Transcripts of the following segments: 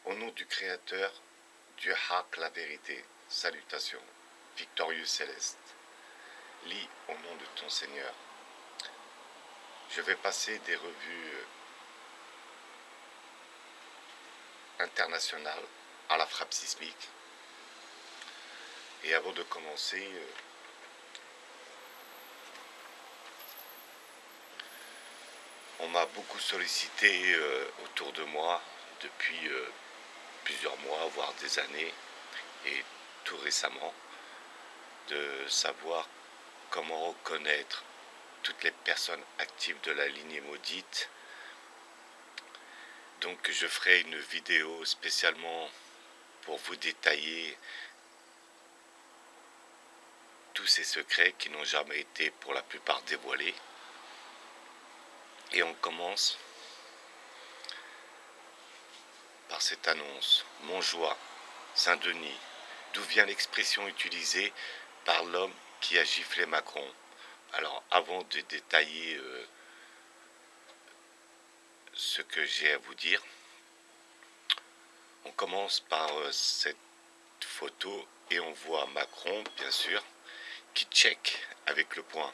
Au nom du Créateur, Dieu Hak, la vérité, salutations, victorieux céleste, lis au nom de ton Seigneur. Je vais passer des revues internationales à la frappe sismique. Et avant de commencer, on m'a beaucoup sollicité autour de moi depuis plusieurs mois, voire des années, et tout récemment, de savoir comment reconnaître toutes les personnes actives de la lignée maudite. Donc je ferai une vidéo spécialement pour vous détailler tous ces secrets qui n'ont jamais été pour la plupart dévoilés. Et on commence par cette annonce. Montjoie, Saint-Denis, d'où vient l'expression utilisée par l'homme qui a giflé Macron. Alors avant de détailler ce que j'ai à vous dire, on commence par cette photo et on voit Macron, bien sûr, qui check avec le poing.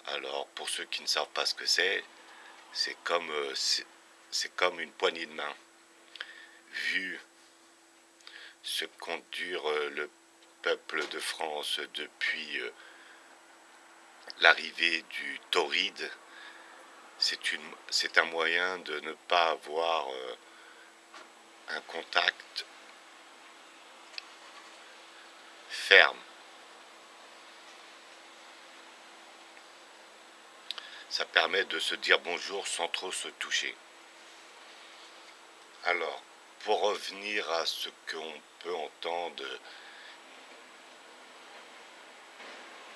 Alors pour ceux qui ne savent pas ce que c'est comme une poignée de main. Vu ce qu'endure le peuple de France depuis l'arrivée du tauride, c'est un moyen de ne pas avoir un contact ferme. Ça permet de se dire bonjour sans trop se toucher. Alors, pour revenir à ce qu'on peut entendre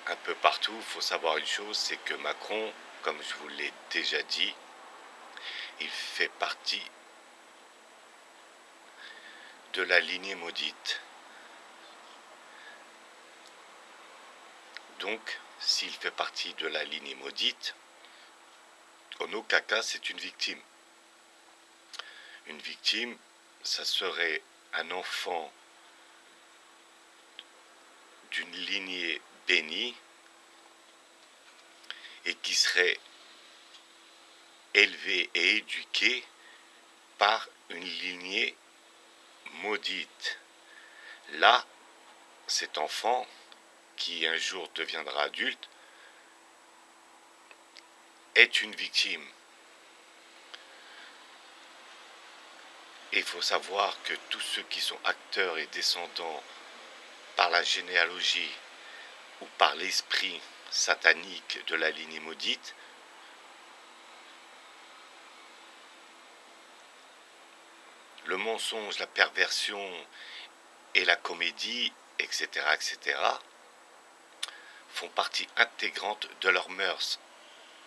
un peu partout, il faut savoir une chose, c'est que Macron, comme je vous l'ai déjà dit, il fait partie de la lignée maudite. Donc, s'il fait partie de la lignée maudite, en aucun cas c'est une victime. Une victime, ça serait un enfant d'une lignée bénie et qui serait élevé et éduqué par une lignée maudite. Là, cet enfant qui un jour deviendra adulte est une victime. Et il faut savoir que tous ceux qui sont acteurs et descendants par la généalogie ou par l'esprit satanique de la lignée maudite, le mensonge, la perversion et la comédie, etc., etc., font partie intégrante de leurs mœurs.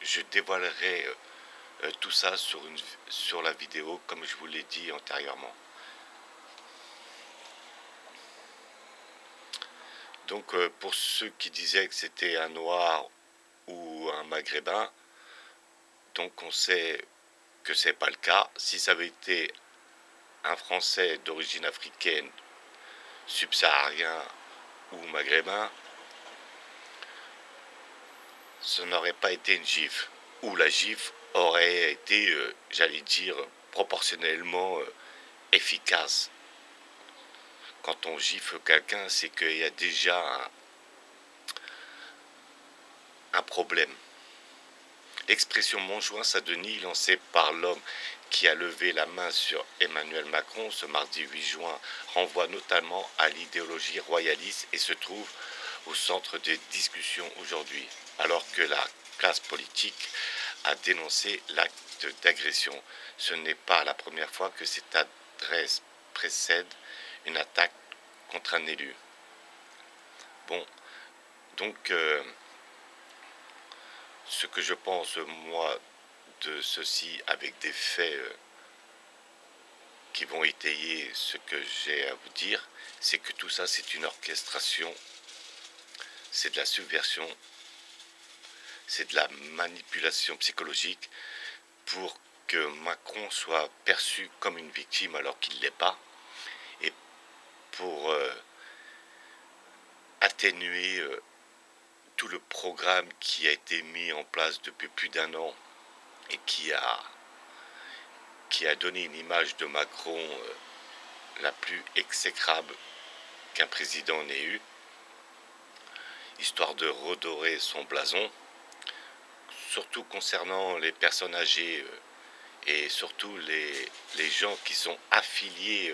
Je dévoilerai tout ça sur la vidéo, comme je vous l'ai dit antérieurement. Donc pour ceux qui disaient que c'était un noir ou un maghrébin, donc on sait que c'est pas le cas. Si ça avait été un Français d'origine africaine, subsaharien ou maghrébin, ce n'aurait pas été une gifle, ou la gifle aurait été, j'allais dire, proportionnellement efficace. Quand on gifle quelqu'un, c'est qu'il y a déjà un problème. L'expression Montjoie Saint-Denis, lancée par l'homme qui a levé la main sur Emmanuel Macron ce mardi 8 juin, renvoie notamment à l'idéologie royaliste et se trouve au centre des discussions aujourd'hui, alors que la classe politique a dénoncé l'acte d'agression. Ce n'est pas la première fois que cette adresse précède une attaque contre un élu. Bon, donc ce que je pense, moi, de ceci avec des faits qui vont étayer ce que j'ai à vous dire, c'est que tout ça, c'est une orchestration, c'est de la subversion, c'est de la manipulation psychologique pour que Macron soit perçu comme une victime alors qu'il ne l'est pas, et pour atténuer tout le programme qui a été mis en place depuis plus d'1 an et qui a donné une image de Macron la plus exécrable qu'un président n'ait eue, histoire de redorer son blason, surtout concernant les personnes âgées et surtout les gens qui sont affiliés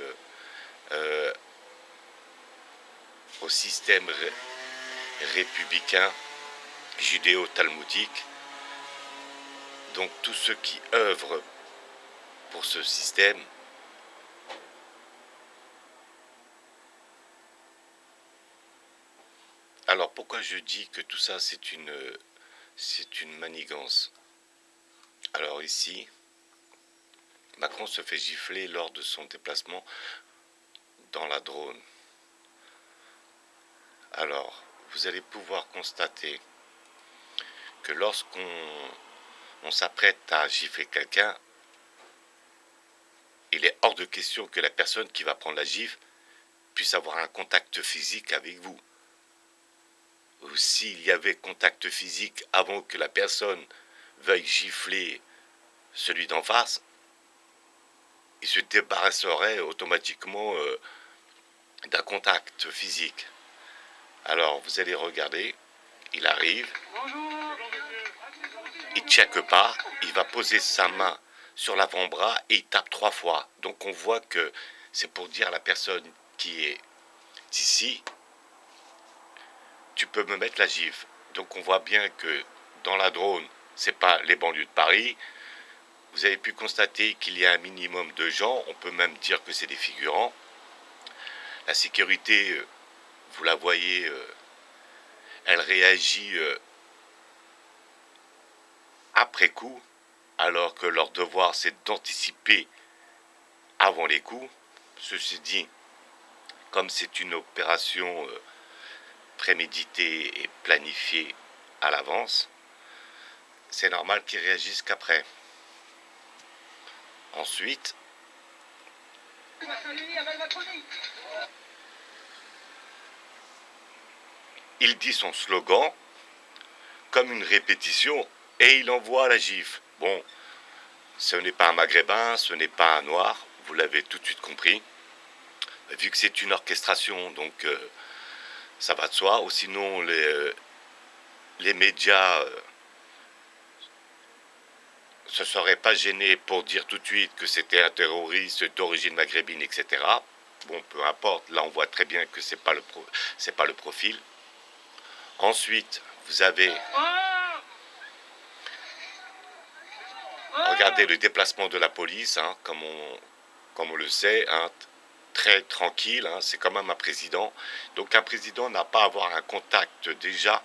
au système républicain judéo-talmudique. Donc tous ceux qui œuvrent pour ce système Alors pourquoi je dis que tout ça c'est une manigance? Alors ici, Macron se fait gifler lors de son déplacement dans la drone. Alors, vous allez pouvoir constater que lorsqu'on s'apprête à gifler quelqu'un, il est hors de question que la personne qui va prendre la gifle puisse avoir un contact physique avec vous. Ou s'il y avait contact physique avant que la personne veuille gifler celui d'en face, il se débarrasserait automatiquement d'un contact physique. Alors vous allez regarder, il arrive, il ne check pas, il va poser sa main sur l'avant-bras et il tape 3 fois. Donc on voit que c'est pour dire à la personne qui est ici, tu peux me mettre la gifle. Donc on voit bien que dans la drone, c'est pas les banlieues de Paris. Vous avez pu constater qu'il y a un minimum de gens, on peut même dire que c'est des figurants. La sécurité, vous la voyez, elle réagit après coup, alors que leur devoir c'est d'anticiper avant les coups. Ceci dit, comme c'est une opération préméditée et planifiée à l'avance, c'est normal qu'ils réagissent qu'après. Ensuite, il dit son slogan comme une répétition et il envoie la gifle. Bon, ce n'est pas un maghrébin, ce n'est pas un noir, vous l'avez tout de suite compris. Vu que c'est une orchestration, donc ça va de soi. Ou sinon, les médias se seraient pas gênés pour dire tout de suite que c'était un terroriste d'origine maghrébine, etc. Bon, peu importe, là on voit très bien que c'est pas le profil. Ensuite, vous avez regardez le déplacement de la police, hein, comme on le sait, hein, très tranquille, hein, c'est quand même un président. Donc un président n'a pas à avoir un contact déjà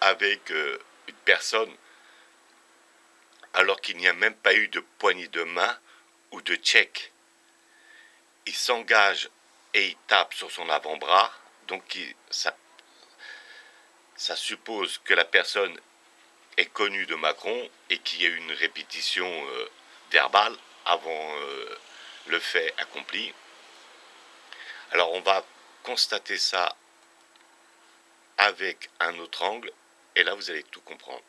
avec une personne alors qu'il n'y a même pas eu de poignée de main ou de check. Il s'engage et il tape sur son avant-bras, donc ça suppose que la personne est connue de Macron et qu'il y a eu une répétition verbale avant le fait accompli. Alors on va constater ça avec un autre angle et là vous allez tout comprendre.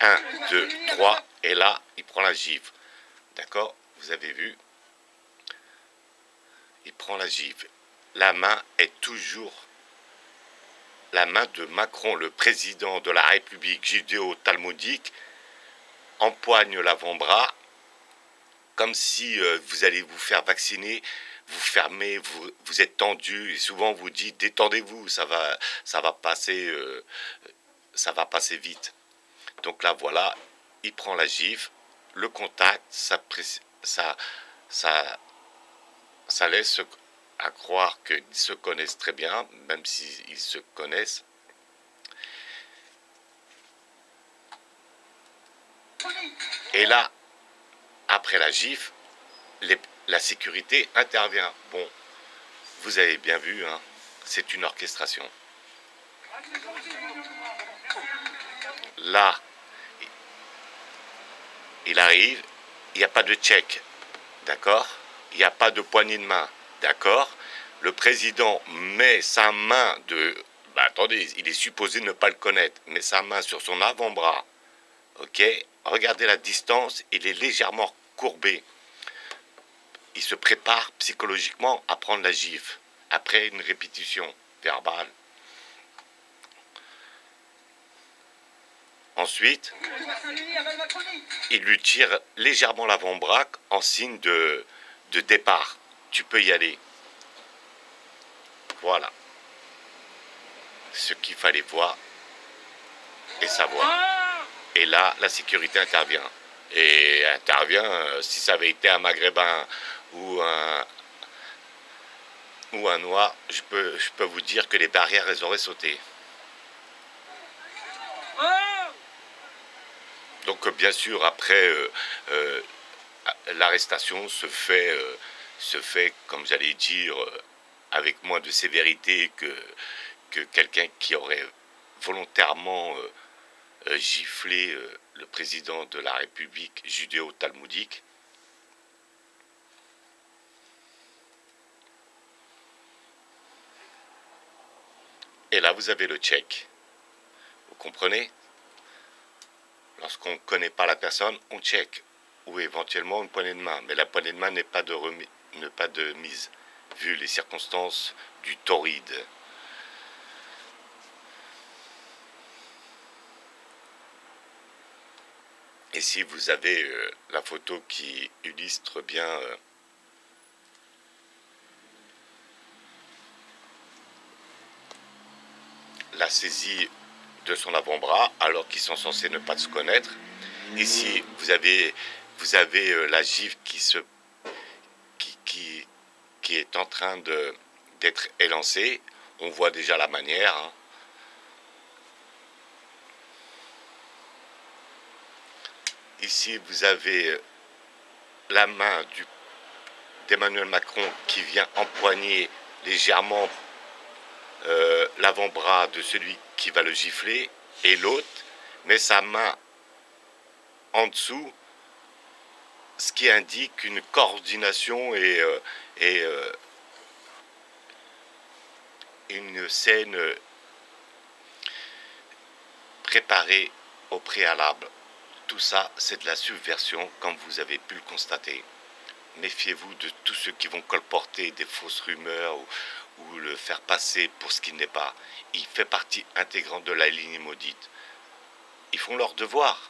1, 2, 3, et là, il prend la gifle. D'accord? Vous avez vu? Il prend la gifle. La main est toujours la main de Macron, le président de la République judéo-talmudique, empoigne l'avant-bras comme si vous allez vous faire vacciner, vous fermez, vous êtes tendu, et souvent vous dites détendez-vous, ça va passer vite. Donc là voilà, il prend la gifle, le contact, ça laisse à croire qu'ils se connaissent très bien, même s'ils se connaissent. Et là, après la gifle, la sécurité intervient. Bon, vous avez bien vu, hein, c'est une orchestration. Là, il arrive, il n'y a pas de check, d'accord? Il n'y a pas de poignée de main, d'accord? Le président met sa main de... attendez, il est supposé ne pas le connaître, met sa main sur son avant-bras, ok? Regardez la distance, il est légèrement courbé. Il se prépare psychologiquement à prendre la gifle, après une répétition verbale. Ensuite, il lui tire légèrement l'avant-bras en signe de départ. Tu peux y aller. Voilà. Ce qu'il fallait voir et savoir. Et là, la sécurité intervient. Et intervient, si ça avait été un Maghrébin ou un Noir, je peux vous dire que les barrières, elles auraient sauté. Donc bien sûr, après, l'arrestation se fait, comme j'allais dire, avec moins de sévérité que quelqu'un qui aurait volontairement giflé le président de la République judéo-talmudique. Et là, vous avez le check. Vous comprenez? Lorsqu'on ne connaît pas la personne, on check. Ou éventuellement une poignée de main. Mais la poignée de main n'est pas de mise, vu les circonstances du torride. Ici, vous avez la photo qui illustre bien la saisie de son avant-bras, alors qu'ils sont censés ne pas se connaître. Ici, vous avez la gifle qui est en train d'être élancée. On voit déjà la manière. Hein. Ici, vous avez la main d'Emmanuel Macron qui vient empoigner légèrement l'avant-bras de celui qui va le gifler, et l'autre met sa main en dessous, ce qui indique une coordination et une scène préparée au préalable. Tout ça, c'est de la subversion, comme vous avez pu le constater. Méfiez-vous de tous ceux qui vont colporter des fausses rumeurs ou le faire passer pour ce qu'il n'est pas. Il fait partie intégrante de la ligne maudite. Ils font leur devoir.